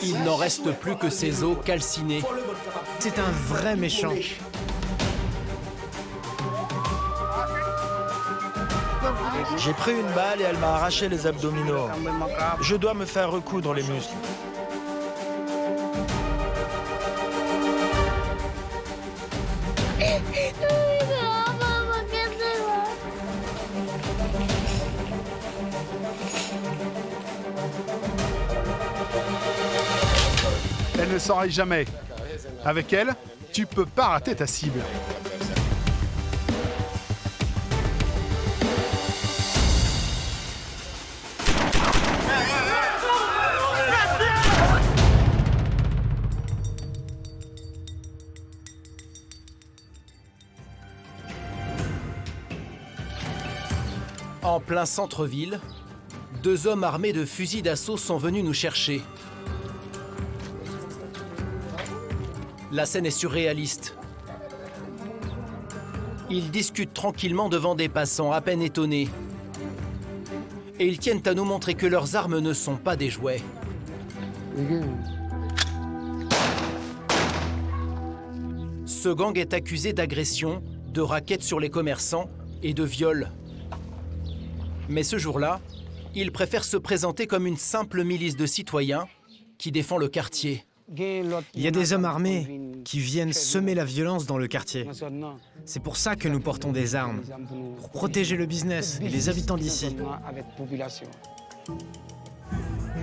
Il n'en reste plus que ses os calcinés. C'est un vrai méchant. J'ai pris une balle et elle m'a arraché les abdominaux. Je dois me faire recoudre les muscles. Elle ne s'en raille jamais. Avec elle, tu peux pas rater ta cible. En plein centre-ville, deux hommes armés de fusils d'assaut sont venus nous chercher. La scène est surréaliste. Ils discutent tranquillement devant des passants à peine étonnés. Et ils tiennent à nous montrer que leurs armes ne sont pas des jouets. Ce gang est accusé d'agression, de racket sur les commerçants et de viol. Mais ce jour-là, ils préfèrent se présenter comme une simple milice de citoyens qui défend le quartier. Il y a des hommes armés qui viennent semer la violence dans le quartier. C'est pour ça que nous portons des armes, pour protéger le business et les habitants d'ici.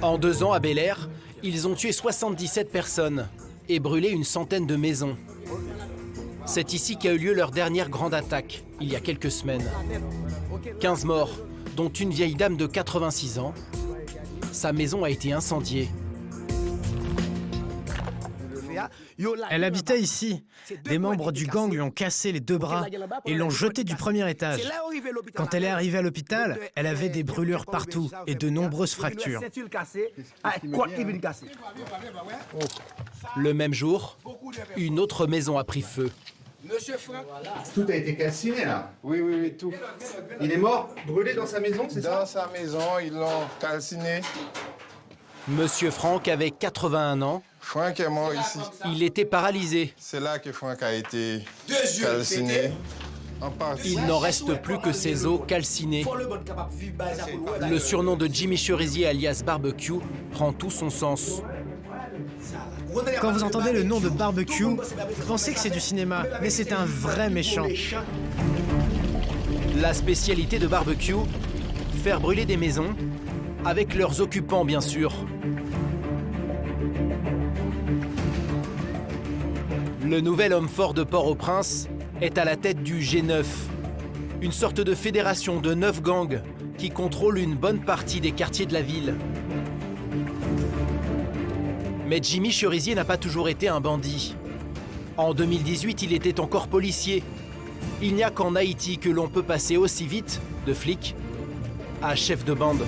En 2 ans à Bel Air, ils ont tué 77 personnes et brûlé une centaine de maisons. C'est ici qu'a eu lieu leur dernière grande attaque, il y a quelques semaines. 15 morts, dont une vieille dame de 86 ans. Sa maison a été incendiée. Elle habitait ici. Des membres du gang lui ont cassé les 2 bras et l'ont jetée du 1er étage. Quand elle est arrivée à l'hôpital, elle avait des brûlures partout et de nombreuses fractures. Le même jour, une autre maison a pris feu. Monsieur Franck. Tout a été calciné là. Oui, tout. Il est mort, brûlé dans sa maison, c'est ça? Dans sa maison, ils l'ont calciné. Monsieur Franck avait 81 ans. Franck est mort ici. Il était paralysé. C'est là que Franck a été calciné. En partie. Il n'en reste plus que ses os calcinés. Le surnom de Jimmy Cherizier alias Barbecue prend tout son sens. Quand vous entendez le nom de Barbecue, vous pensez que c'est du cinéma, mais c'est un vrai méchant. La spécialité de Barbecue, faire brûler des maisons, avec leurs occupants bien sûr. Le nouvel homme fort de Port-au-Prince est à la tête du G9, une sorte de fédération de 9 gangs qui contrôle une bonne partie des quartiers de la ville. Mais Jimmy Cherizier n'a pas toujours été un bandit. En 2018, il était encore policier. Il n'y a qu'en Haïti que l'on peut passer aussi vite de flic à chef de bande.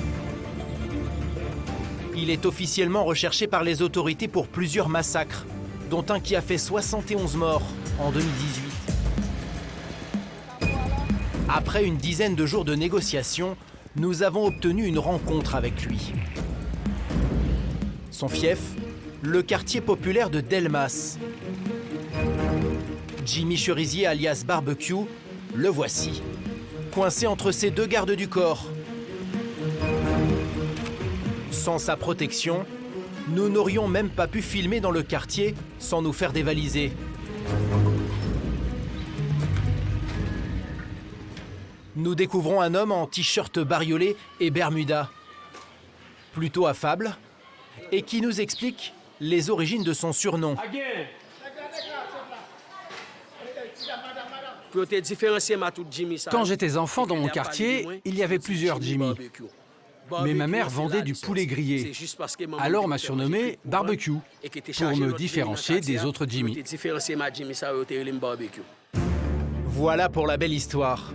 Il est officiellement recherché par les autorités pour plusieurs massacres, dont un qui a fait 71 morts en 2018. Après une dizaine de jours de négociations, nous avons obtenu une rencontre avec lui. Son fief, le quartier populaire de Delmas. Jimmy Cherizier alias Barbecue, le voici, coincé entre ses 2 gardes du corps. Sans sa protection, nous n'aurions même pas pu filmer dans le quartier sans nous faire dévaliser. Nous découvrons un homme en t-shirt bariolé et bermuda, plutôt affable, et qui nous explique les origines de son surnom. Quand j'étais enfant dans mon quartier, il y avait plusieurs Jimmy. Mais ma mère vendait du poulet grillé. Alors on m'a surnommé Barbecue pour me différencier des autres Jimmy. Voilà pour la belle histoire.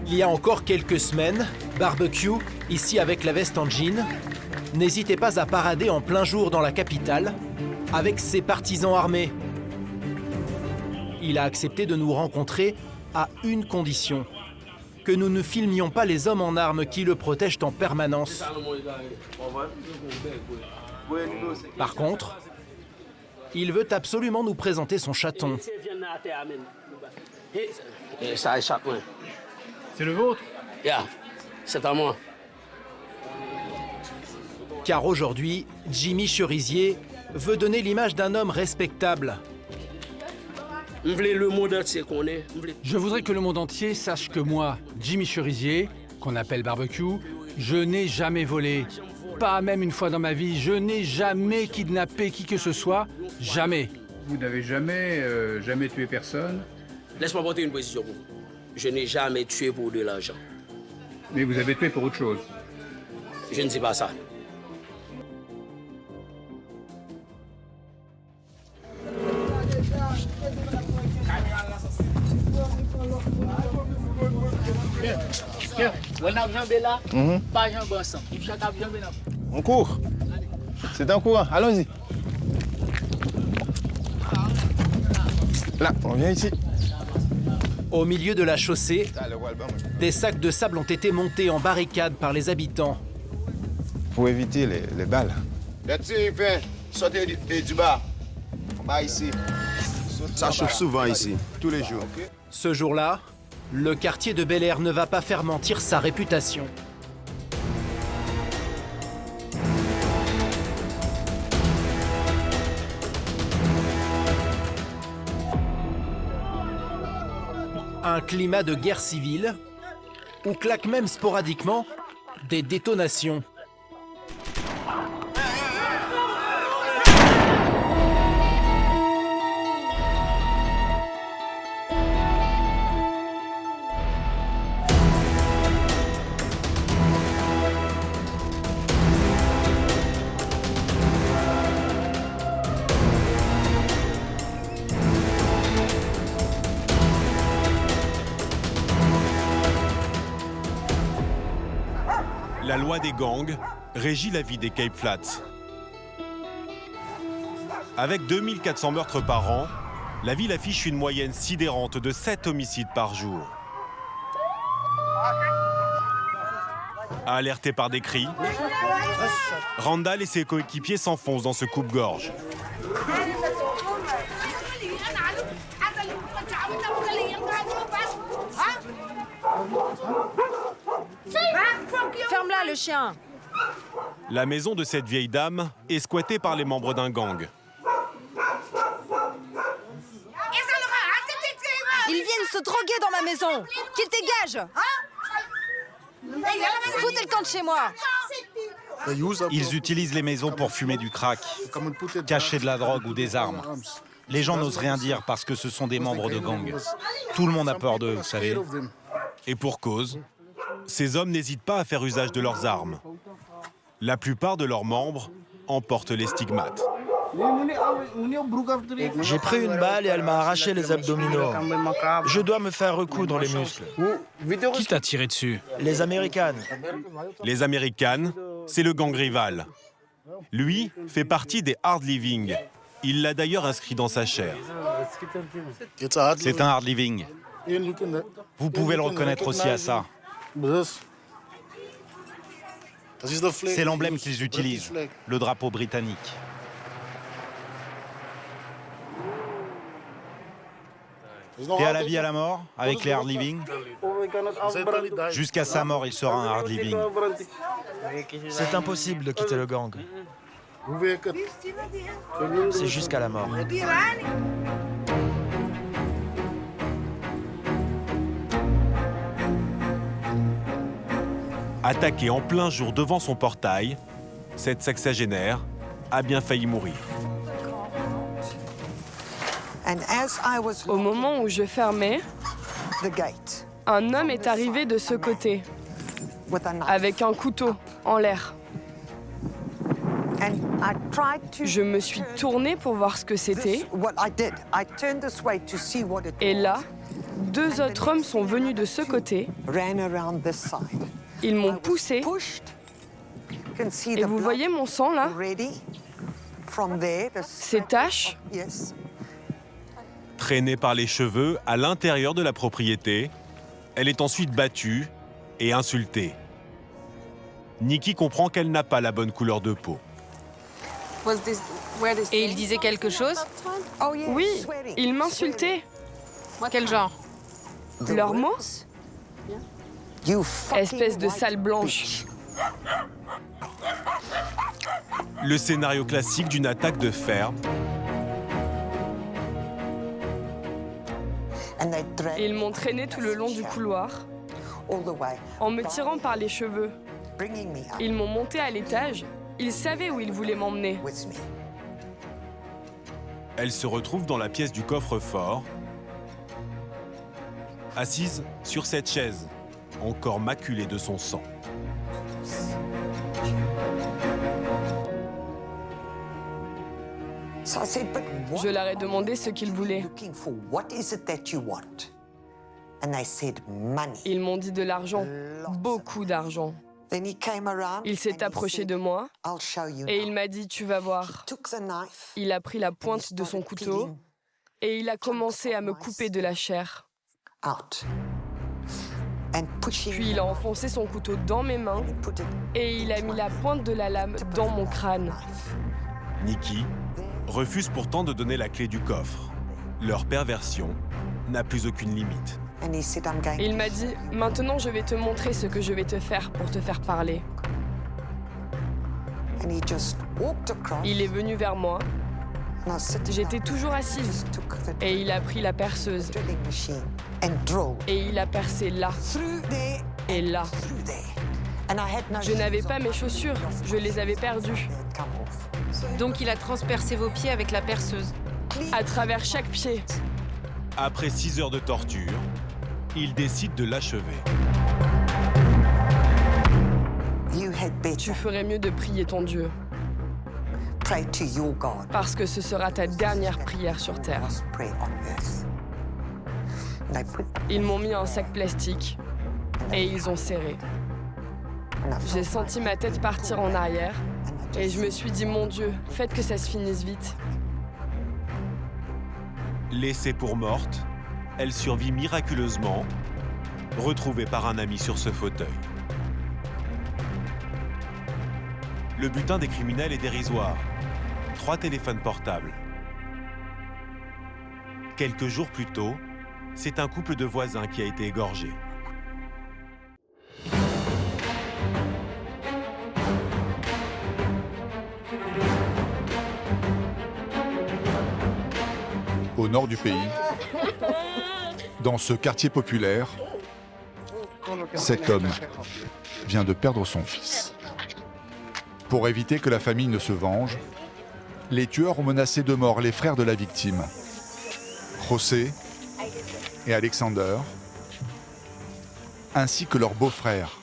Il y a encore quelques semaines, Barbecue, ici avec la veste en jean, n'hésitait pas à parader en plein jour dans la capitale avec ses partisans armés. Il a accepté de nous rencontrer à une condition, que nous ne filmions pas les hommes en armes qui le protègent en permanence. Par contre, il veut absolument nous présenter son chaton. C'est le vôtre? C'est à moi. Car aujourd'hui, Jimmy Cerisier veut donner l'image d'un homme respectable. Je voudrais que le monde entier sache que moi, Jimmy Cerisier, qu'on appelle Barbecue, je n'ai jamais volé. Pas même une fois dans ma vie. Je n'ai jamais kidnappé qui que ce soit. Jamais. Vous n'avez jamais tué personne? Laisse-moi porter une position pour vous. Je n'ai jamais tué pour de l'argent. Mais vous avez tué pour autre chose? Je ne dis pas ça. On court. C'est un courant. Allons-y. Là, on vient ici. Au milieu de la chaussée, des sacs de sable ont été montés en barricade par les habitants. Pour éviter les balles. Sortez du bar. On va ici. Ça chauffe souvent ici, tous les jours. Ce jour-là, le quartier de Bel-Air ne va pas faire mentir sa réputation. Un climat de guerre civile, où claquent même sporadiquement des détonations. La loi des gangs régit la vie des Cape Flats. Avec 2400 meurtres par an, la ville affiche une moyenne sidérante de 7 homicides par jour. Alertés par des cris, Randall et ses coéquipiers s'enfoncent dans ce coupe-gorge. Ferme-la, le chien! La maison de cette vieille dame est squattée par les membres d'un gang. Ils viennent se droguer dans ma maison! Qu'ils dégagent! Foutez le camp de chez moi! Ils utilisent les maisons pour fumer du crack, cacher de la drogue ou des armes. Les gens n'osent rien dire parce que ce sont des membres de gang. Tout le monde a peur d'eux, vous savez. Et pour cause, ces hommes n'hésitent pas à faire usage de leurs armes. La plupart de leurs membres emportent les stigmates. J'ai pris une balle et elle m'a arraché les abdominaux. Je dois me faire recoudre les muscles. Qui t'a tiré dessus? Les Américaines. Les Américaines, c'est le gang rival. Lui fait partie des Hard Living. Il l'a d'ailleurs inscrit dans sa chair. C'est un hard living. Vous pouvez le reconnaître aussi à ça. C'est l'emblème qu'ils utilisent, le drapeau britannique. Et à la vie à la mort, avec les hard living, jusqu'à sa mort, il sera un hard living. C'est impossible de quitter le gang. C'est jusqu'à la mort. Attaqué en plein jour devant son portail, cette sexagénaire a bien failli mourir. Au moment où je fermais, un homme est arrivé de ce côté, avec un couteau en l'air. Je me suis tournée pour voir ce que c'était. Et là, deux autres hommes sont venus de ce côté. Ils m'ont poussé. Et vous voyez mon sang là? Ces taches? Traînée par les cheveux à l'intérieur de la propriété, elle est ensuite battue et insultée. Nikki comprend qu'elle n'a pas la bonne couleur de peau. Et il disait quelque chose? Oui, il m'insultait. Quel genre? Leurs mots? Espèce de sale blanche. Le scénario classique d'une attaque de ferme. Ils m'ont traîné tout le long du couloir, en me tirant par les cheveux. Ils m'ont monté à l'étage. Ils savaient où ils voulaient m'emmener. Elle se retrouve dans la pièce du coffre-fort, assise sur cette chaise, encore maculée de son sang. Je leur ai demandé ce qu'ils voulaient. Ils m'ont dit de l'argent, beaucoup d'argent. Il s'est approché de moi et il m'a dit « Tu vas voir ». Il a pris la pointe de son couteau et il a commencé à me couper de la chair. Puis il a enfoncé son couteau dans mes mains et il a mis la pointe de la lame dans mon crâne. Nikki refuse pourtant de donner la clé du coffre. Leur perversion n'a plus aucune limite. Il m'a dit « Maintenant, je vais te montrer ce que je vais te faire pour te faire parler ». Il est venu vers moi. J'étais toujours assise. Et il a pris la perceuse. Et il a percé là. Et là. Je n'avais pas mes chaussures. Je les avais perdues. Donc il a transpercé vos pieds avec la perceuse. À travers chaque pied. Après 6 heures de torture, il décide de l'achever. Tu ferais mieux de prier ton Dieu. Parce que ce sera ta dernière prière sur terre. Ils m'ont mis un sac plastique et ils ont serré. J'ai senti ma tête partir en arrière et je me suis dit, mon Dieu, faites que ça se finisse vite. Laissée pour morte, elle survit miraculeusement, retrouvée par un ami sur ce fauteuil. Le butin des criminels est dérisoire. 3 téléphones portables. Quelques jours plus tôt, c'est un couple de voisins qui a été égorgé. Au nord du pays, dans ce quartier populaire, cet homme vient de perdre son fils. Pour éviter que la famille ne se venge, les tueurs ont menacé de mort les frères de la victime, José et Alexander, ainsi que leur beau-frère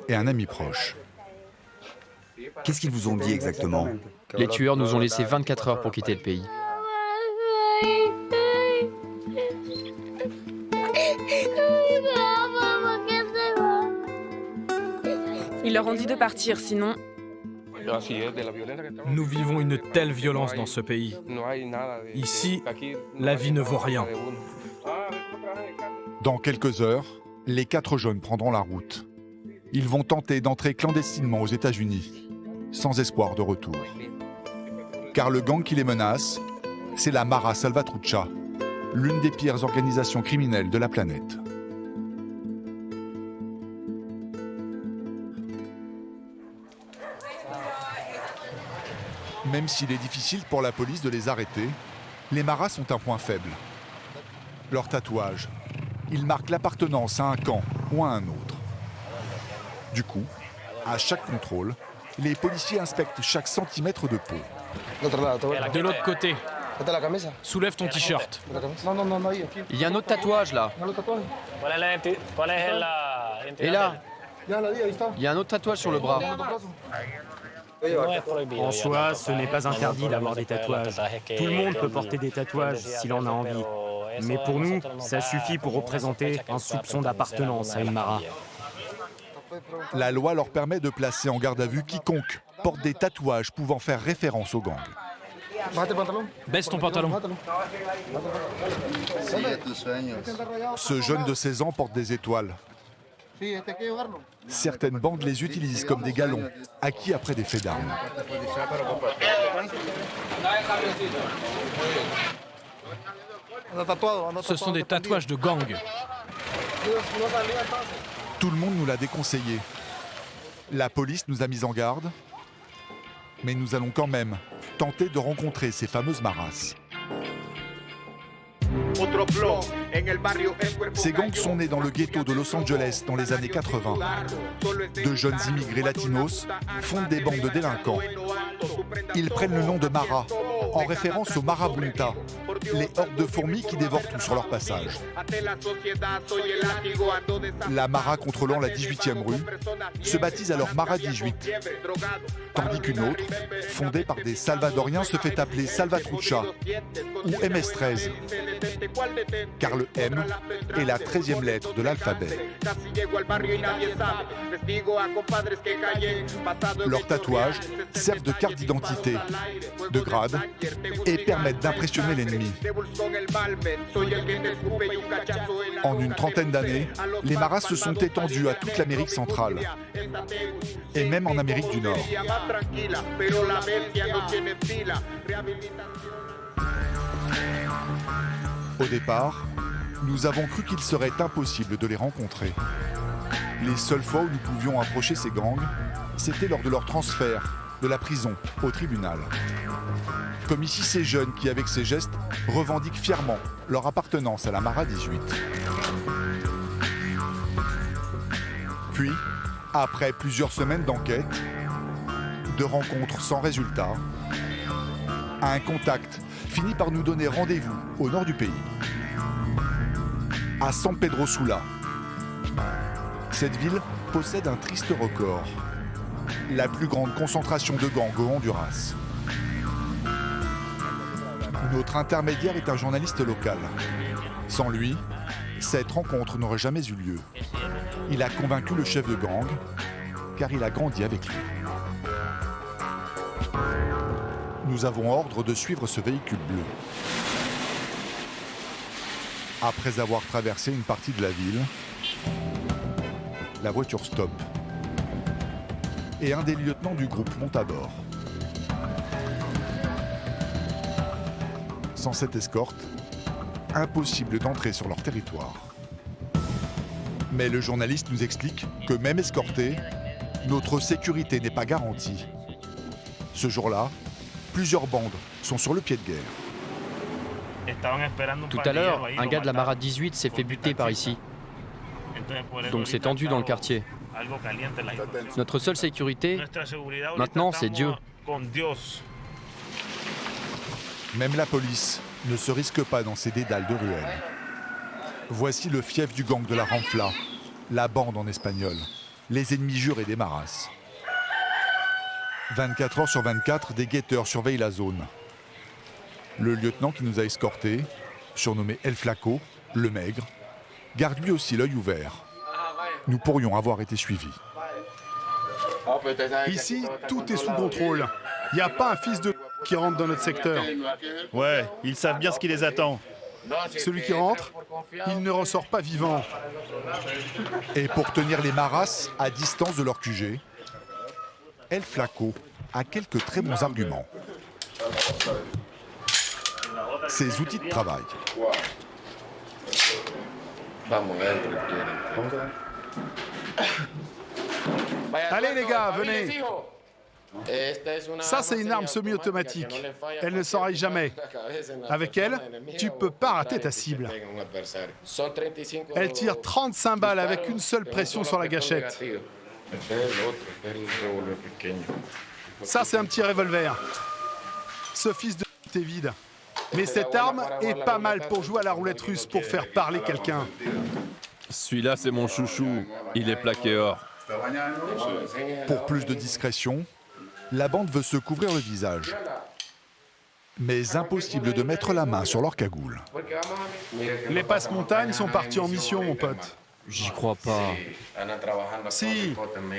et un ami proche. Qu'est-ce qu'ils vous ont dit exactement? Les tueurs nous ont laissé 24 heures pour quitter le pays. Ils leur ont dit de partir, sinon... Nous vivons une telle violence dans ce pays. Ici, la vie ne vaut rien. Dans quelques heures, les 4 jeunes prendront la route. Ils vont tenter d'entrer clandestinement aux États-Unis, sans espoir de retour. Car le gang qui les menace, c'est la Mara Salvatrucha, l'une des pires organisations criminelles de la planète. Même s'il est difficile pour la police de les arrêter, les Maras ont un point faible. Leur tatouage. Ils marquent l'appartenance à un camp ou à un autre. Du coup, à chaque contrôle, les policiers inspectent chaque centimètre de peau. De l'autre côté. Soulève ton t-shirt. Il y a un autre tatouage là. Et là, il y a un autre tatouage sur le bras. En soi, ce n'est pas interdit d'avoir des tatouages. Tout le monde peut porter des tatouages s'il en a envie. Mais pour nous, ça suffit pour représenter un soupçon d'appartenance à une Mara. La loi leur permet de placer en garde à vue quiconque porte des tatouages pouvant faire référence au gang. Baisse ton pantalon. Ce jeune de 16 ans porte des étoiles. Certaines bandes les utilisent comme des galons, acquis après des faits d'armes. Ce sont des tatouages de gang. Tout le monde nous l'a déconseillé. La police nous a mis en garde, mais nous allons quand même tenter de rencontrer ces fameuses maras. Ces gangs sont nés dans le ghetto de Los Angeles dans les années 80. De jeunes immigrés latinos fondent des bandes de délinquants. Ils prennent le nom de Mara, en référence aux marabunta, les hordes de fourmis qui dévorent tout sur leur passage. La Mara contrôlant la 18e rue se baptise alors Mara 18, tandis qu'une autre, fondée par des Salvadoriens, se fait appeler Salvatrucha ou MS-13, car le M est la 13e lettre de l'alphabet. Leurs tatouages servent de carte d'identité, de grade, et permettent d'impressionner l'ennemi. En une trentaine d'années, les maras se sont étendus à toute l'Amérique centrale, et même en Amérique du Nord. Au départ, nous avons cru qu'il serait impossible de les rencontrer. Les seules fois où nous pouvions approcher ces gangs, c'était lors de leur transfert de la prison au tribunal. Comme ici ces jeunes qui, avec ces gestes, revendiquent fièrement leur appartenance à la Mara 18. Puis, après plusieurs semaines d'enquête, de rencontres sans résultat, un contact finit par nous donner rendez-vous au nord du pays, à San Pedro Sula. Cette ville possède un triste record, la plus grande concentration de gangs au Honduras. Notre intermédiaire est un journaliste local. Sans lui, cette rencontre n'aurait jamais eu lieu. Il a convaincu le chef de gang, car il a grandi avec lui. Nous avons ordre de suivre ce véhicule bleu. Après avoir traversé une partie de la ville, la voiture stoppe. Et un des lieutenants du groupe monte à bord. Sans cette escorte, impossible d'entrer sur leur territoire. Mais le journaliste nous explique que même escorté, notre sécurité n'est pas garantie. Ce jour-là, plusieurs bandes sont sur le pied de guerre. Tout à l'heure, un gars de la Mara 18 s'est fait buter par ici. Donc c'est tendu dans le quartier. Notre seule sécurité, maintenant, c'est Dieu. Même la police ne se risque pas dans ces dédales de ruelles. Voici le fief du gang de la Ramfla, la bande en espagnol, les ennemis jurés des maras. 24 heures sur 24, des guetteurs surveillent la zone. Le lieutenant qui nous a escortés, surnommé El Flaco, le maigre, garde lui aussi l'œil ouvert. Nous pourrions avoir été suivis. Ici, tout est sous contrôle. Il n'y a pas un fils de qui rentre dans notre secteur. Ouais, ils savent bien ce qui les attend. Celui qui rentre, il ne ressort pas vivant. Et pour tenir les maras à distance de leur QG, El Flaco a quelques très bons arguments. Ses outils de travail. Allez les gars, venez. Ça, c'est une arme semi-automatique. Elle ne s'enraye jamais. Avec elle, tu peux pas rater ta cible. Elle tire 35 balles avec une seule pression sur la gâchette. Ça, c'est un petit revolver. Ce fils de est vide. Mais cette arme est pas mal pour jouer à la roulette russe, pour faire parler quelqu'un. Celui-là, c'est mon chouchou. Il est plaqué or. Pour plus de discrétion, la bande veut se couvrir le visage. Mais impossible de mettre la main sur leur cagoule. Les passe-montagnes sont partis en mission, mon pote. J'y crois pas. Si,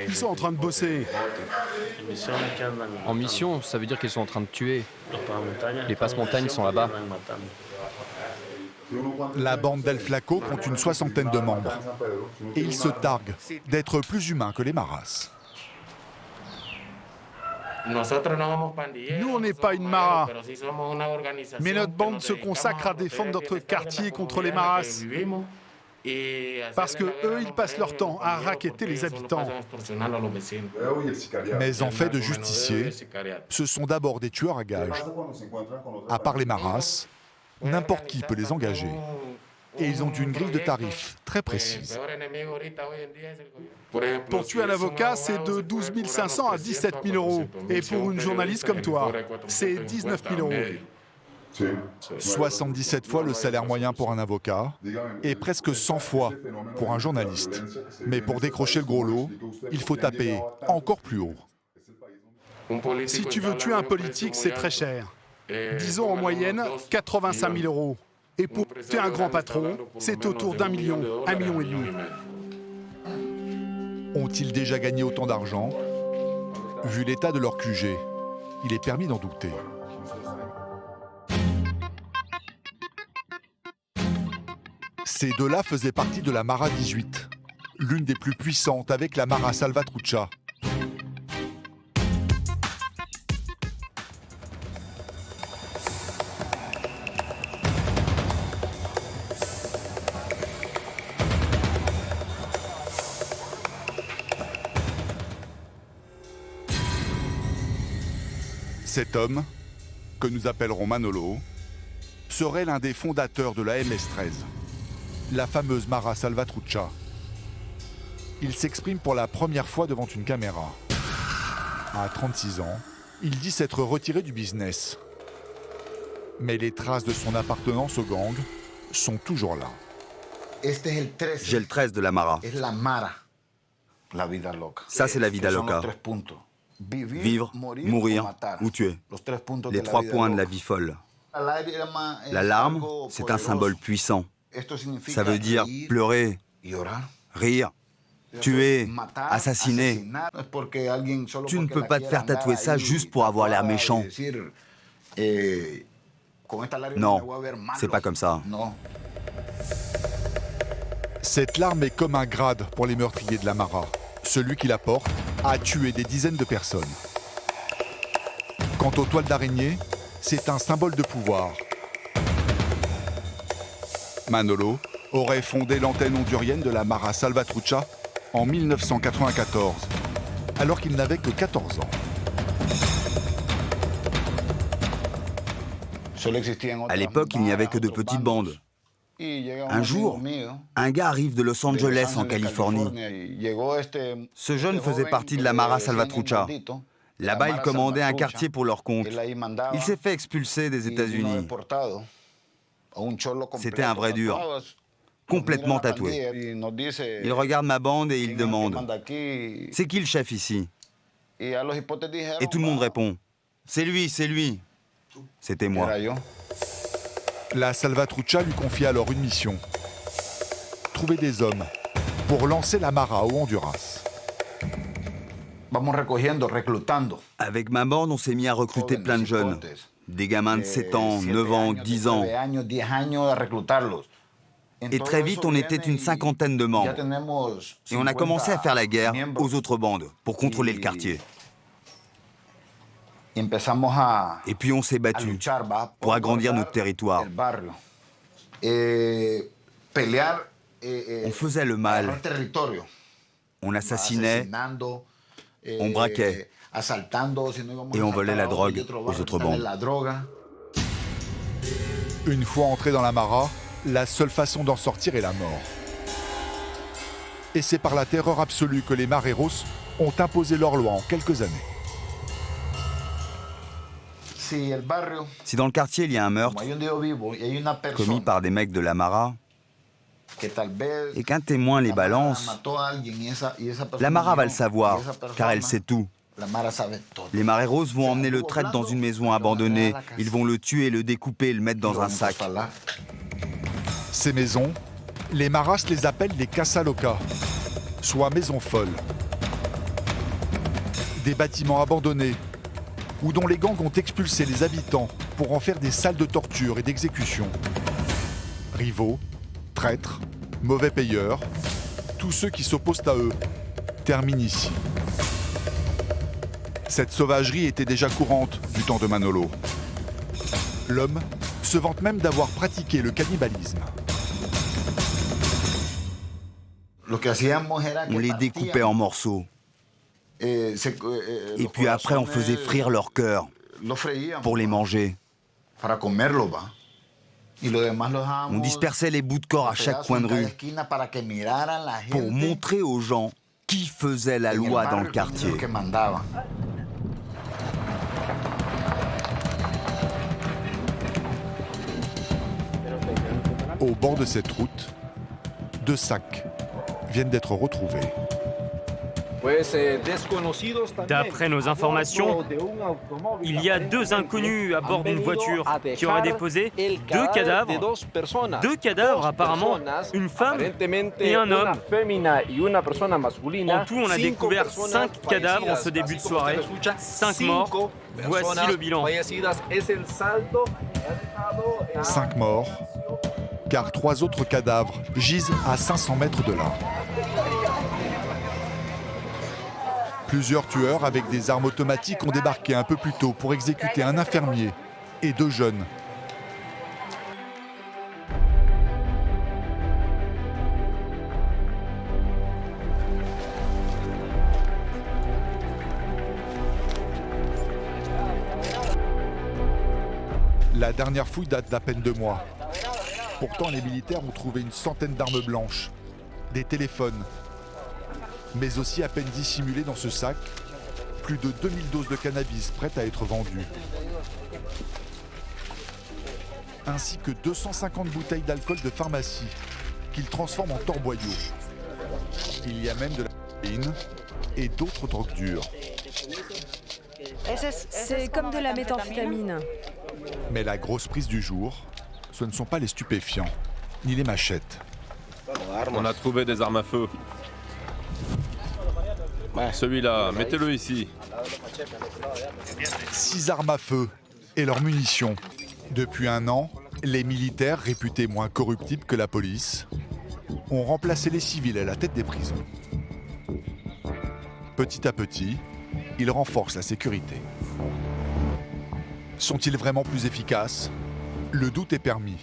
ils sont en train de bosser. En mission, ça veut dire qu'ils sont en train de tuer. Les passe-montagnes sont là-bas. La bande d'El Flaco compte une 60aine de membres. Et ils se targuent d'être plus humains que les Maras. Nous, on n'est pas une Mara, mais notre bande se consacre à défendre notre quartier contre les Maras. Parce que eux, ils passent leur temps à racketter les habitants. Mais en fait de justiciers, ce sont d'abord des tueurs à gages. À part les Maras, n'importe qui peut les engager. Et ils ont une grille de tarifs très précise. Pour tuer un avocat, c'est de 12 500 à 17 000 euros. Et pour une journaliste comme toi, c'est 19 000 euros. 77 fois le salaire moyen pour un avocat et presque 100 fois pour un journaliste. Mais pour décrocher le gros lot, il faut taper encore plus haut. Si tu veux tuer un politique, c'est très cher. Disons en moyenne 85 000 euros. Et pour tuer un grand patron, c'est autour d'1 million, 1,5 million. Ont-ils déjà gagné autant d'argent? Vu l'état de leur QG, il est permis d'en douter. Ces deux-là faisaient partie de la Mara 18, l'une des plus puissantes avec la Mara Salvatrucha. Cet homme, que nous appellerons Manolo, serait l'un des fondateurs de la MS-13, la fameuse Mara Salvatrucha. Il s'exprime pour la première fois devant une caméra. À 36 ans, il dit s'être retiré du business. Mais les traces de son appartenance au gang sont toujours là. J'ai le 13 de la Mara. Ça, c'est la vida loca. Vivre, mourir ou tuer. Les 3 points de la vie folle. L'alarme, c'est un symbole puissant. Ça veut dire pleurer, rire, tuer, assassiner. Tu ne peux pas te faire tatouer ça juste pour avoir l'air méchant. Non, c'est pas comme ça. Cette larme est comme un grade pour les meurtriers de la Mara. Celui qui la porte a tué des dizaines de personnes. Quant aux toiles d'araignée, c'est un symbole de pouvoir. Manolo aurait fondé l'antenne hondurienne de la Mara Salvatrucha en 1994, alors qu'il n'avait que 14 ans. À l'époque, il n'y avait que de petites bandes. Un jour, un gars arrive de Los Angeles en Californie. Ce jeune faisait partie de la Mara Salvatrucha. Là-bas, il commandait un quartier pour leur compte. Il s'est fait expulser des États-Unis. C'était un vrai dur, complètement tatoué. Il regarde ma bande et il demande « C'est qui le chef ici ?» Et tout le monde répond « C'est lui, c'est lui !» C'était moi. La Salvatrucha lui confie alors une mission. Trouver des hommes pour lancer la Mara au Honduras. Avec ma bande, on s'est mis à recruter plein de jeunes. Des gamins de 7 ans, 9 ans, 10 ans. Et très vite, on était une 50aine de membres. Et on a commencé à faire la guerre aux autres bandes pour contrôler le quartier. Et puis on s'est battu pour agrandir notre territoire. On faisait le mal. On assassinait, on braquait et on volait la drogue aux autres bandes. Une fois entré dans la Mara, la seule façon d'en sortir est la mort. Et c'est par la terreur absolue que les Mareros ont imposé leur loi en quelques années. Si dans le quartier il y a un meurtre commis par des mecs de la Mara et qu'un témoin les balance, la Mara va le savoir car elle sait tout. Les Mareros vont emmener le traître dans une maison abandonnée. Ils vont le tuer, le découper, le mettre dans un sac. Ces maisons, les Maras les appellent les Casa Loca, soit maisons folles. Des bâtiments abandonnés ou dont les gangs ont expulsé les habitants pour en faire des salles de torture et d'exécution. Rivaux, traîtres, mauvais payeurs, tous ceux qui s'opposent à eux terminent ici. Cette sauvagerie était déjà courante du temps de Manolo. L'homme se vante même d'avoir pratiqué le cannibalisme. On les découpait en morceaux. Et puis après, on faisait frire leur cœur pour les manger. On dispersait les bouts de corps à chaque coin de rue pour montrer aux gens qui faisait la loi dans le quartier. Au bord de cette route, 2 sacs viennent d'être retrouvés. D'après nos informations, il y a 2 inconnus à bord d'une voiture qui auraient déposé 2 cadavres. 2 cadavres apparemment, une femme et un homme. En tout, on a découvert 5 cadavres en ce début de soirée. 5 morts. Voici le bilan. 5 morts, car 3 autres cadavres gisent à 500 mètres de là. Plusieurs tueurs avec des armes automatiques ont débarqué un peu plus tôt pour exécuter un infirmier et 2 jeunes. La dernière fouille date d'à peine 2 mois. Pourtant, les militaires ont trouvé une centaine d'armes blanches, des téléphones, mais aussi à peine dissimulés dans ce sac, plus de 2000 doses de cannabis prêtes à être vendues. Ainsi que 250 bouteilles d'alcool de pharmacie qu'ils transforment en torboyaux. Il y a même de la cocaïne et d'autres drogues dures. C'est comme de la méthamphétamine. Mais la grosse prise du jour, ce ne sont pas les stupéfiants, ni les machettes. On a trouvé des armes à feu. Celui-là, mettez-le ici. 6 armes à feu et leurs munitions. Depuis 1 an, les militaires, réputés moins corruptibles que la police, ont remplacé les civils à la tête des prisons. Petit à petit, ils renforcent la sécurité. Sont-ils vraiment plus efficaces? Le doute est permis.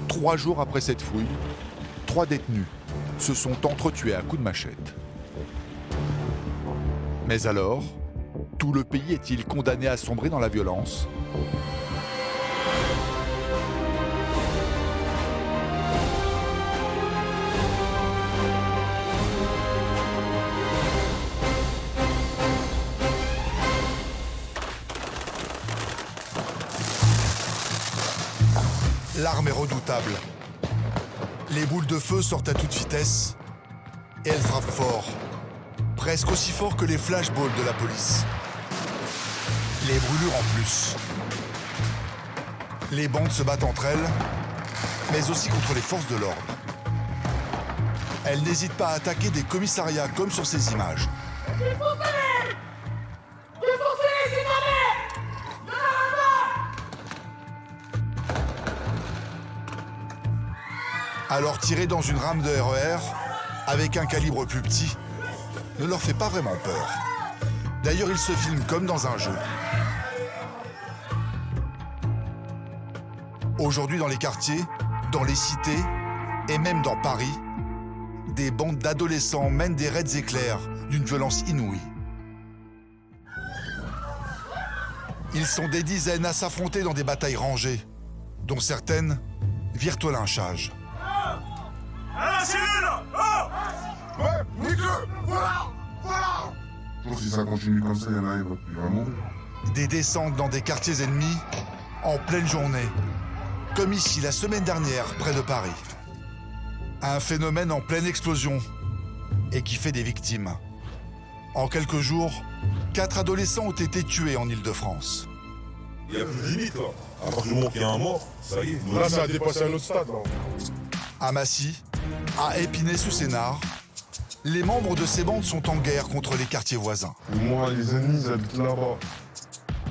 3 jours après cette fouille, 3 détenus se sont entretués à coups de machette. Mais alors, tout le pays est-il condamné à sombrer dans la violence? L'arme est redoutable. Les boules de feu sortent à toute vitesse et elles frappent fort. Presque aussi fort que les flashballs de la police. Les brûlures en plus. Les bandes se battent entre elles, mais aussi contre les forces de l'ordre. Elles n'hésitent pas à attaquer des commissariats comme sur ces images. Alors tirer dans une rame de RER, avec un calibre plus petit, ne leur fait pas vraiment peur. D'ailleurs, ils se filment comme dans un jeu. Aujourd'hui, dans les quartiers, dans les cités et même dans Paris, des bandes d'adolescents mènent des raids éclairs d'une violence inouïe. Ils sont des dizaines à s'affronter dans des batailles rangées, dont certaines virent au lynchage. Si ça continue comme ça, il y en a un qui va mourir. Des descentes dans des quartiers ennemis en pleine journée, comme ici la semaine dernière près de Paris. Un phénomène en pleine explosion et qui fait des victimes. En quelques jours, 4 adolescents ont été tués en Île-de-France. Il n'y a plus de limite là. À partir du moment qu'il y a un mort, ça y est. Là, ça a dépassé un autre stade. Là. À Massy, à Épinay-sous-Sénart, les membres de ces bandes sont en guerre contre les quartiers voisins. Moi, les ennemis, ils habitent là-bas.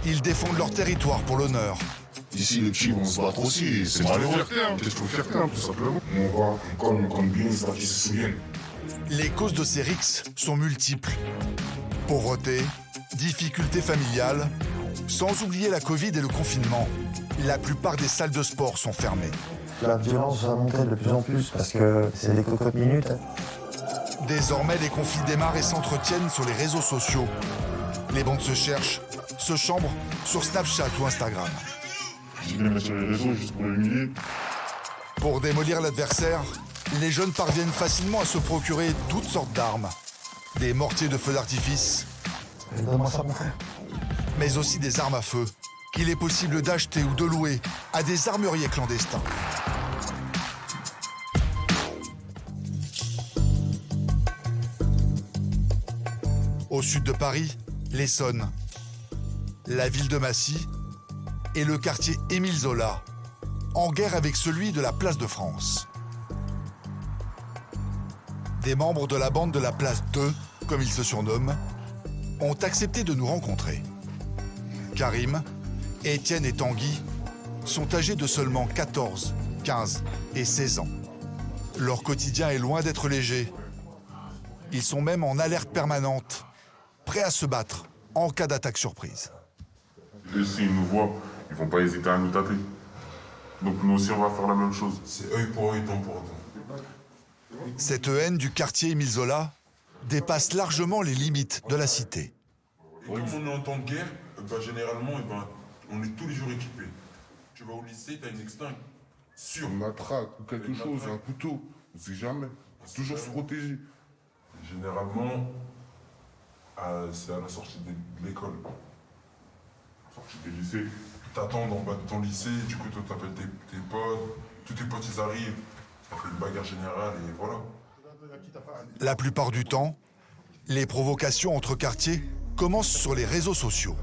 Ils défendent leur territoire pour l'honneur. Ici, les petits vont se battre aussi, c'est malheureux. Question de fierté, tout simplement. On voit, on compte bien les stars qui se souviennent. Les causes de ces rixes sont multiples. Pauvreté, difficultés familiales, sans oublier la Covid et le confinement. La plupart des salles de sport sont fermées. La violence va monter de plus en plus parce que c'est des cocottes minutes. Désormais, les conflits démarrent et s'entretiennent sur les réseaux sociaux. Les bandes se cherchent, se chambrent sur Snapchat ou Instagram. Je vais mettre sur les réseaux juste pour l'humilier. Pour démolir l'adversaire, les jeunes parviennent facilement à se procurer toutes sortes d'armes. Des mortiers de feu d'artifice, Donne-moi ça, mon frère. mais aussi des armes à feu qu'il est possible d'acheter ou de louer à des armuriers clandestins. Au sud de Paris, l'Essonne, la ville de Massy et le quartier Émile Zola, en guerre avec celui de la Place de France. Des membres de la bande de la Place 2, comme ils se surnomment, ont accepté de nous rencontrer. Karim, Étienne et Tanguy sont âgés de seulement 14, 15 et 16 ans. Leur quotidien est loin d'être léger. Ils sont même en alerte permanente, prêts à se battre en cas d'attaque surprise. Et s'ils nous voient, ils vont pas hésiter à nous taper. Donc nous aussi, on va faire la même chose. C'est œil pour œil, dent pour dent. Cette haine du quartier Émile Zola dépasse largement les limites de la cité. Et comme on est en temps de guerre, généralement, on est tous les jours équipés. Tu vas au lycée, tu as une extingue. Sûr. Une matraque ou quelque chose, un couteau. On sait jamais. C'est toujours se protéger. Généralement, c'est à la sortie de l'école. Sortie du lycée. T'attends en bas de ton lycée, du coup, toi, t'appelles tes potes. Tous tes potes, ils arrivent. Ça fait une bagarre générale et voilà. La plupart du temps, les provocations entre quartiers commencent sur les réseaux sociaux.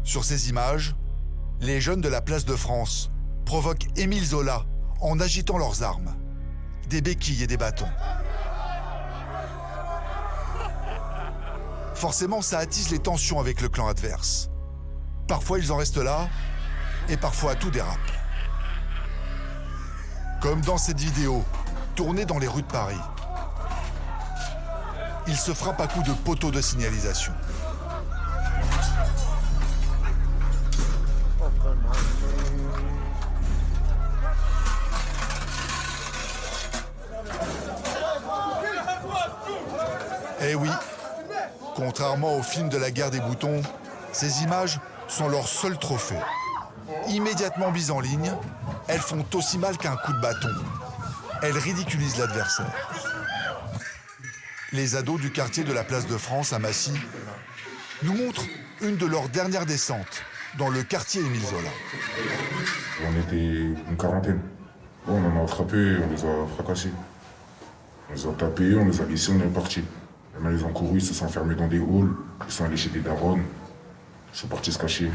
Sur ces images, les jeunes de la Place de France provoquent Émile Zola en agitant leurs armes, des béquilles et des bâtons. Forcément, ça attise les tensions avec le clan adverse. Parfois, ils en restent là, et parfois tout dérape. Comme dans cette vidéo, tournée dans les rues de Paris. Ils se frappent à coups de poteaux de signalisation. Eh oui, contrairement au film de la guerre des boutons, ces images sont leur seul trophée. Immédiatement mises en ligne, elles font aussi mal qu'un coup de bâton. Elles ridiculisent l'adversaire. Les ados du quartier de la Place de France à Massy nous montrent une de leurs dernières descentes dans le quartier Émile Zola. On était une quarantaine. Bon, on en a attrapé, on les a fracassés. On les a tapés, on les a laissés, on est partis. Il y en a, ils ont couru, ils se sont enfermés dans des halls, ils sont allés chez des darons, ils sont partis se cacher.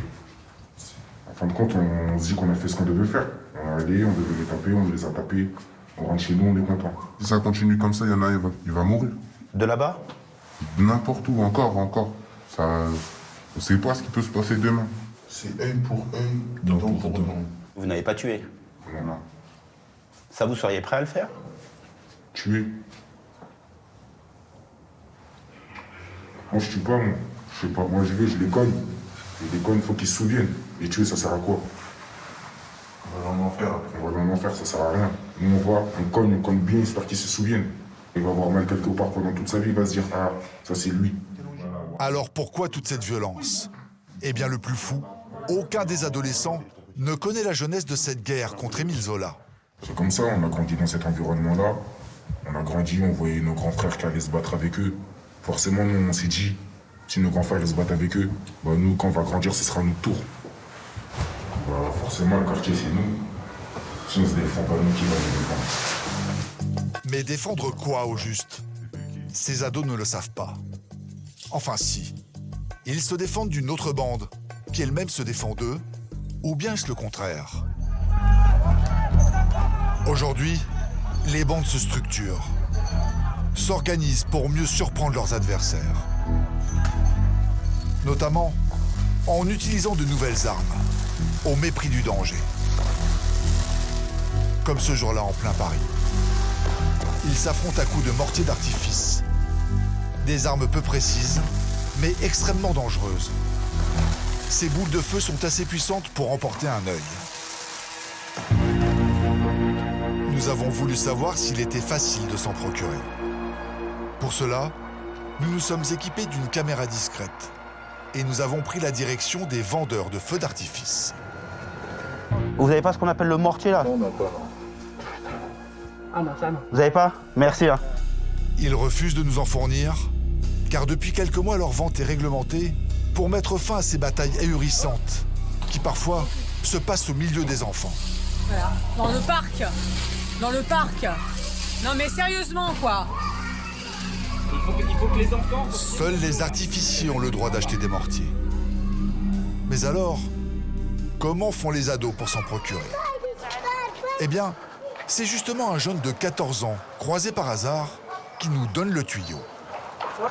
En fin de compte, on se dit qu'on a fait ce qu'on devait faire. On est allé, on devait les taper, on les a tapés. On rentre chez nous, on est content. Si ça continue comme ça, il y en a, il va mourir. De là-bas? N'importe où, encore. Ça, on sait pas ce qui peut se passer demain. C'est œil pour œil, dent pour dent. Vous n'avez pas tué? Non. Ça, vous seriez prêt à le faire? Tuer? Moi, je tue pas, moi. Je sais pas, moi, je les cogne. Je les cogne, il faut qu'ils se souviennent. Et tuer, ça sert à quoi? On va dans l'enfer. On va dans l'enfer, ça sert à rien. Nous, on cogne bien, histoire qu'ils se souviennent. Il va avoir mal quelque part pendant toute sa vie, il va se dire « Ah, ça c'est lui ». Alors pourquoi toute cette violence? Eh bien le plus fou, aucun des adolescents ne connaît la jeunesse de cette guerre contre Émile Zola. C'est comme ça, on a grandi dans cet environnement-là. On a grandi, on voyait nos grands frères qui allaient se battre avec eux. Forcément, nous, on s'est dit, si nos grands frères se battent avec eux, bah, nous, quand on va grandir, ce sera notre tour. Bah, forcément, le quartier, c'est nous. Si on se défend pas, nous qui va nous défendre. Mais défendre quoi au juste? Ces ados ne le savent pas. Enfin si. Ils se défendent d'une autre bande, qui elle-même se défend d'eux, ou bien est-ce le contraire? Aujourd'hui, les bandes se structurent, s'organisent pour mieux surprendre leurs adversaires. Notamment en utilisant de nouvelles armes. au mépris du danger. Comme ce jour-là en plein Paris. Ils s'affrontent à coups de mortier d'artifice. Des armes peu précises, mais extrêmement dangereuses. Ces boules de feu sont assez puissantes pour emporter un œil. Nous avons voulu savoir s'il était facile de s'en procurer. Pour cela, nous nous sommes équipés d'une caméra discrète et nous avons pris la direction des vendeurs de feux d'artifice. Vous avez pas ce qu'on appelle le mortier là? Non, pas. Vous avez pas? Merci. Hein. Ils refusent de nous en fournir, car depuis quelques mois, leur vente est réglementée pour mettre fin à ces batailles ahurissantes qui parfois se passent au milieu des enfants. Voilà. Dans le parc. Dans le parc. Non mais sérieusement quoi. Il faut que les enfants... Seuls les artificiers ont le droit d'acheter des mortiers. Mais alors, comment font les ados pour s'en procurer? Eh bien, c'est justement un jeune de 14 ans, croisé par hasard, qui nous donne le tuyau.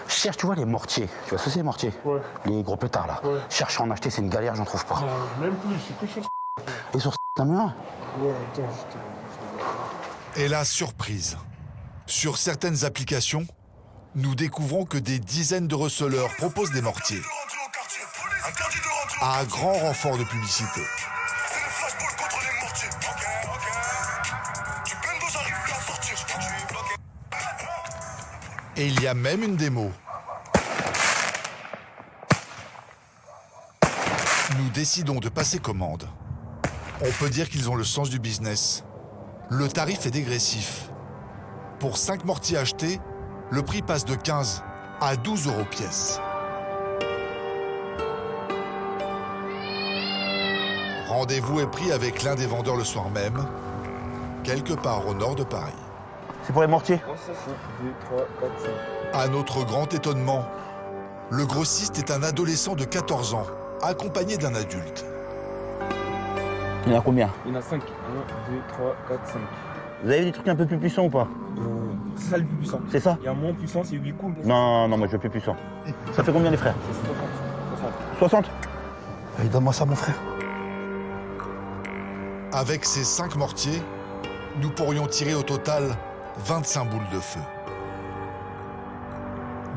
Je cherche, tu vois, les mortiers. Tu vois ce que c'est, les mortiers? Ouais. Les gros pétards, là. Ouais. Je cherche à en acheter, c'est une galère, j'en trouve pas. Même plus, c'est que sur... Et sur t'as mis un? Ouais, attends, Et la surprise. Sur certaines applications, nous découvrons que des dizaines de receleurs proposent des mortiers. À grand renfort de publicité. Et il y a même une démo. Nous décidons de passer commande. On peut dire qu'ils ont le sens du business. Le tarif est dégressif. Pour 5 mortiers achetés, le prix passe de 15 à 12 € pièce. Rendez-vous est pris avec l'un des vendeurs le soir même, quelque part au nord de Paris. C'est pour les mortiers? 2, 3, 4, 5. À notre grand étonnement, le grossiste est un adolescent de 14 ans, accompagné d'un adulte. Il y en a combien? Il y en a 5. 1, 2, 3, 4, 5. Vous avez des trucs un peu plus puissants ou pas? C'est ça le plus puissant. C'est ça? Il y a un moins puissant, c'est 8 coups. Non, moi je veux plus puissant. Ça fait combien les frères? 60? Allez, donne-moi ça mon frère. Avec ces 5 mortiers, nous pourrions tirer au total 25 boules de feu.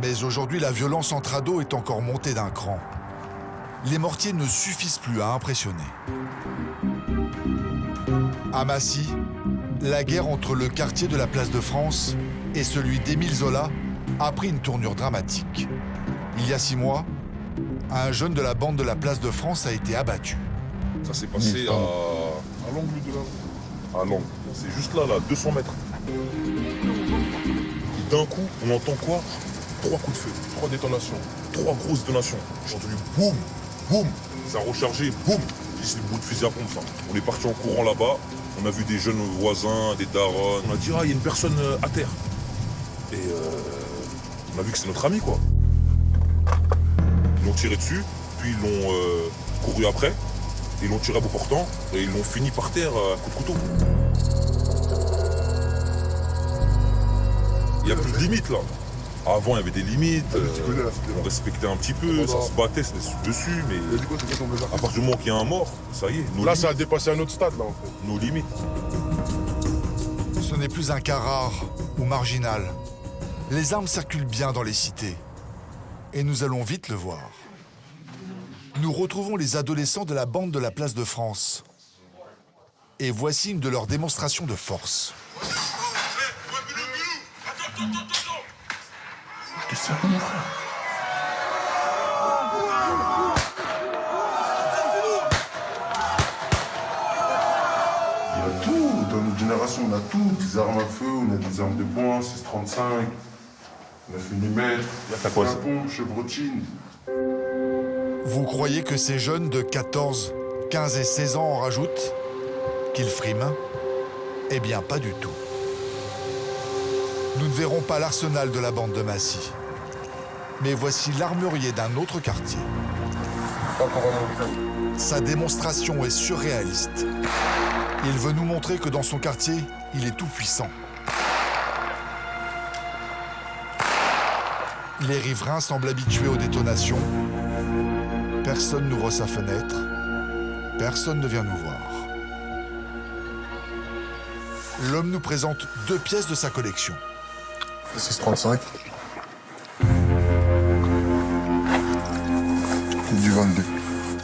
Mais aujourd'hui, la violence entre ados est encore montée d'un cran. Les mortiers ne suffisent plus à impressionner. À Massy, la guerre entre le quartier de la Place de France et celui d'Émile Zola a pris une tournure dramatique. Il y a 6 mois, un jeune de la bande de la Place de France a été abattu. Ça s'est passé à l'angle de la rue. À l'angle. C'est juste là, 200 mètres. Et d'un coup, on entend quoi? 3 coups de feu, 3 détonations, 3 grosses détonations. J'ai entendu boum, boum, ça a rechargé, boum. C'est le bruit de fusil à pompe, ça. On est parti en courant là-bas, on a vu des jeunes voisins, des darons. On a dit, il y a une personne à terre. Et on a vu que c'est notre ami, quoi. Ils l'ont tiré dessus, puis ils l'ont couru après, ils l'ont tiré à bout portant, et ils l'ont fini par terre à coups de couteau. Il n'y a plus de limites, là. Avant, il y avait des limites, on respectait un petit peu, ça se battait, ça se dessus, mais à partir du moment qu'il y a un mort, ça y est. Là, ça a dépassé un autre stade, là, en fait. Nos limites. Ce n'est plus un cas rare ou marginal. Les armes circulent bien dans les cités. Et nous allons vite le voir. Nous retrouvons les adolescents de la bande de la Place de France. Et voici une de leurs démonstrations de force. Qu'est-ce que c'est, mon frère? Il y a tout. Dans notre génération, on a tout. Des armes à feu, on a des armes de poing, 6,35, 9 mm, il y a pompe, chevrotine. Vous croyez que ces jeunes de 14, 15 et 16 ans en rajoutent? Qu'ils friment? Eh bien, pas du tout. Nous ne verrons pas l'arsenal de la bande de Massy. Mais voici l'armurier d'un autre quartier. Sa démonstration est surréaliste. Il veut nous montrer que dans son quartier, il est tout puissant. Les riverains semblent habitués aux détonations. Personne n'ouvre sa fenêtre. personne ne vient nous voir. L'homme nous présente 2 pièces de sa collection. 6,35. Et du 22.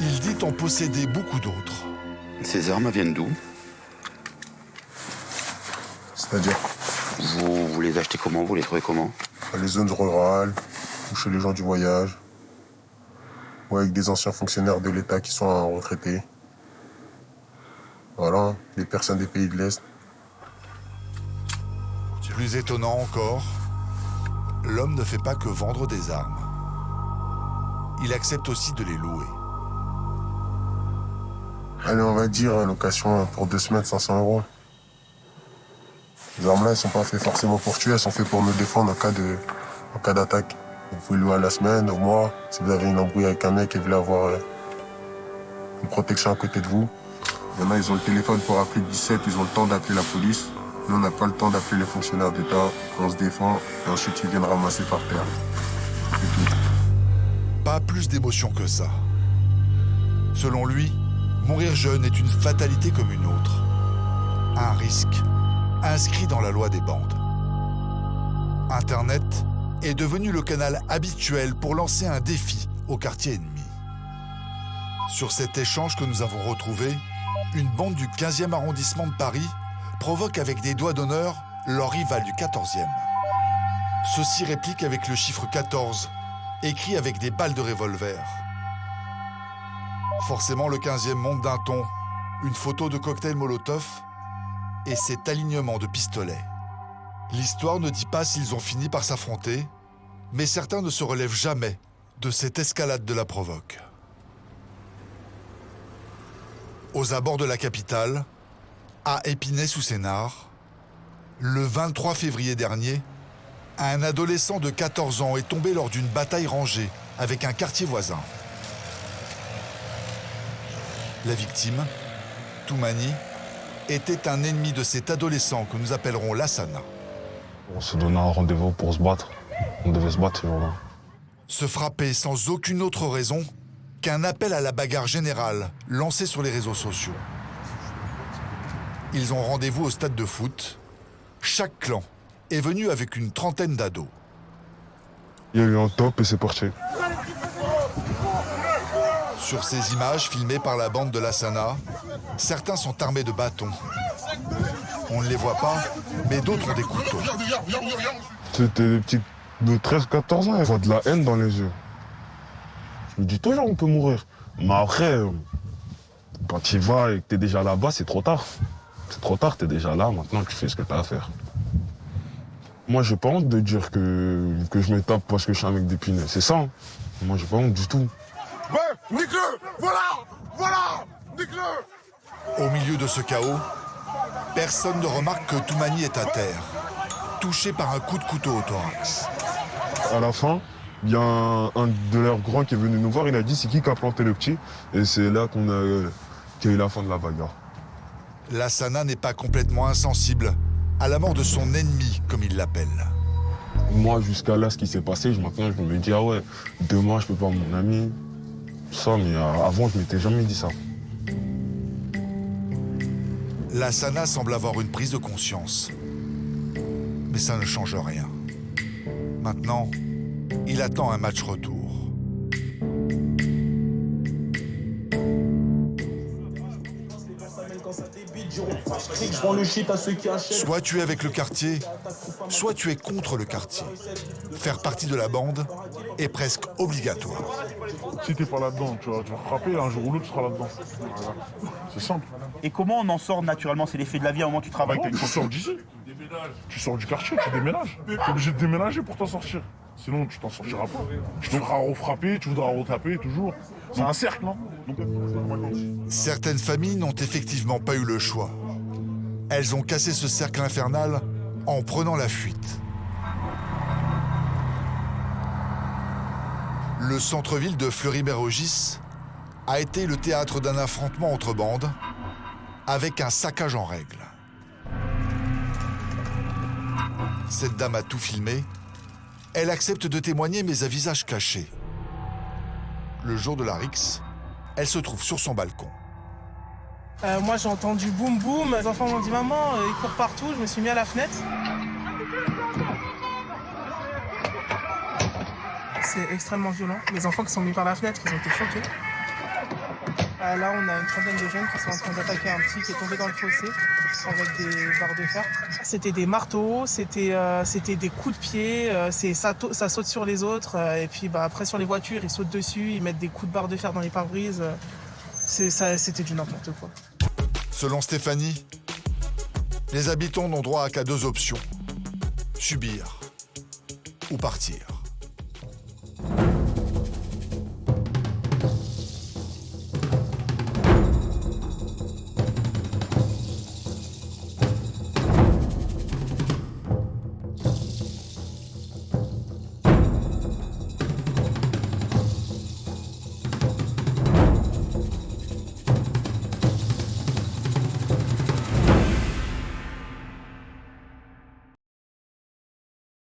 Il dit en posséder beaucoup d'autres. Ces armes viennent d'où? C'est-à-dire? Vous les achetez comment? Vous les trouvez comment? Les zones rurales, ou chez les gens du voyage, ou avec des anciens fonctionnaires de l'État qui sont retraités. Voilà, des personnes des pays de l'Est. Plus étonnant encore, l'homme ne fait pas que vendre des armes. Il accepte aussi de les louer. Allez, on va dire location pour 2 semaines, 500 €. Ces armes-là, elles sont pas faites forcément pour tuer, elles sont faites pour nous défendre en cas d'attaque. Vous pouvez louer à la semaine, au mois. Si vous avez une embrouille avec un mec et vous voulez avoir une protection à côté de vous. Il y en a, ils ont le téléphone pour appeler 17, ils ont le temps d'appeler la police. Nous, on n'a pas le temps d'appeler les fonctionnaires d'État. On se défend et ensuite ils viennent ramasser par terre. C'est tout. Pas plus d'émotion que ça. Selon lui, mourir jeune est une fatalité comme une autre. Un risque inscrit dans la loi des bandes. Internet est devenu le canal habituel pour lancer un défi au quartier ennemi. Sur cet échange que nous avons retrouvé, une bande du 15e arrondissement de Paris provoque avec des doigts d'honneur leur rival du 14e. Ceux-ci répliquent avec le chiffre 14, écrit avec des balles de revolver. Forcément, le 15e monte d'un ton, une photo de cocktail Molotov et cet alignement de pistolets. L'histoire ne dit pas s'ils ont fini par s'affronter, mais certains ne se relèvent jamais de cette escalade de la provoque. Aux abords de la capitale, à Épinay-sous-Sénart, le 23 février dernier, un adolescent de 14 ans est tombé lors d'une bataille rangée avec un quartier voisin. La victime, Toumani, était un ennemi de cet adolescent que nous appellerons Lassana. On se donnait un rendez-vous pour se battre. On devait se battre ce jour-là. Se frapper sans aucune autre raison qu'un appel à la bagarre générale lancé sur les réseaux sociaux. Ils ont rendez-vous au stade de foot. Chaque clan est venu avec une trentaine d'ados. Il y a eu un top et c'est parti. Sur ces images filmées par la bande de Lassana, certains sont armés de bâtons. On ne les voit pas, mais d'autres ont des couteaux. C'était des petites de 13-14 ans, ils voient de la haine dans les yeux. Je me dis toujours on peut mourir. Mais après, quand tu y vas et que t'es déjà là-bas, c'est trop tard. C'est trop tard, t'es déjà là, maintenant tu fais ce que t'as à faire. Moi, j'ai pas honte de dire que je me tape parce que je suis un mec d'Épinay. C'est ça. Hein. Moi, j'ai pas honte du tout. Ouais, nique-le! Voilà! Nique-le! Au milieu de ce chaos, personne ne remarque que Toumani est à terre, touché par un coup de couteau au thorax. À la fin, il y a un de leurs grands qui est venu nous voir, il a dit c'est qui a planté le petit? Et c'est là qu'il y a eu la fin de la bagarre. Lassana n'est pas complètement insensible à la mort de son ennemi, comme il l'appelle. Moi, jusqu'à là, ce qui s'est passé, maintenant, je me dis, ah ouais, demain, je peux pas mon ami. Ça, mais avant, je m'étais jamais dit ça. Lassana semble avoir une prise de conscience. Mais ça ne change rien. Maintenant, il attend un match retour. Soit tu es avec le quartier, soit tu es contre le quartier. Faire partie de la bande est presque obligatoire. Si t'es pas là-dedans, tu vas frapper, un jour ou l'autre tu seras là-dedans. Voilà. C'est simple. Et comment on en sort naturellement? C'est l'effet de la vie, à un moment tu travailles, t'as une Tu sors d'ici. Tu sors du quartier, tu déménages. T'es obligé de déménager pour t'en sortir. Sinon, tu t'en sortiras pas. Tu voudras refrapper, tu voudras retaper, toujours. C'est un cercle, non? Certaines familles n'ont effectivement pas eu le choix. Elles ont cassé ce cercle infernal en prenant la fuite. Le centre-ville de Fleury-Mérogis a été le théâtre d'un affrontement entre bandes avec un saccage en règle. Cette dame a tout filmé. Elle accepte de témoigner, mais à visage caché. Le jour de la rixe, elle se trouve sur son balcon. Moi j'ai entendu boum boum, les enfants m'ont dit maman, ils courent partout, je me suis mis à la fenêtre. C'est extrêmement violent. Les enfants qui sont mis par la fenêtre, ils ont été choqués. Là on a une trentaine de jeunes qui sont en train d'attaquer un petit qui est tombé dans le fossé avec des barres de fer. C'était des marteaux, c'était des coups de pied, ça saute sur les autres et puis après sur les voitures ils sautent dessus, ils mettent des coups de barre de fer dans les pare-brises. C'était du n'importe quoi. Selon Stéphanie, les habitants n'ont droit qu'à 2 options. Subir ou partir.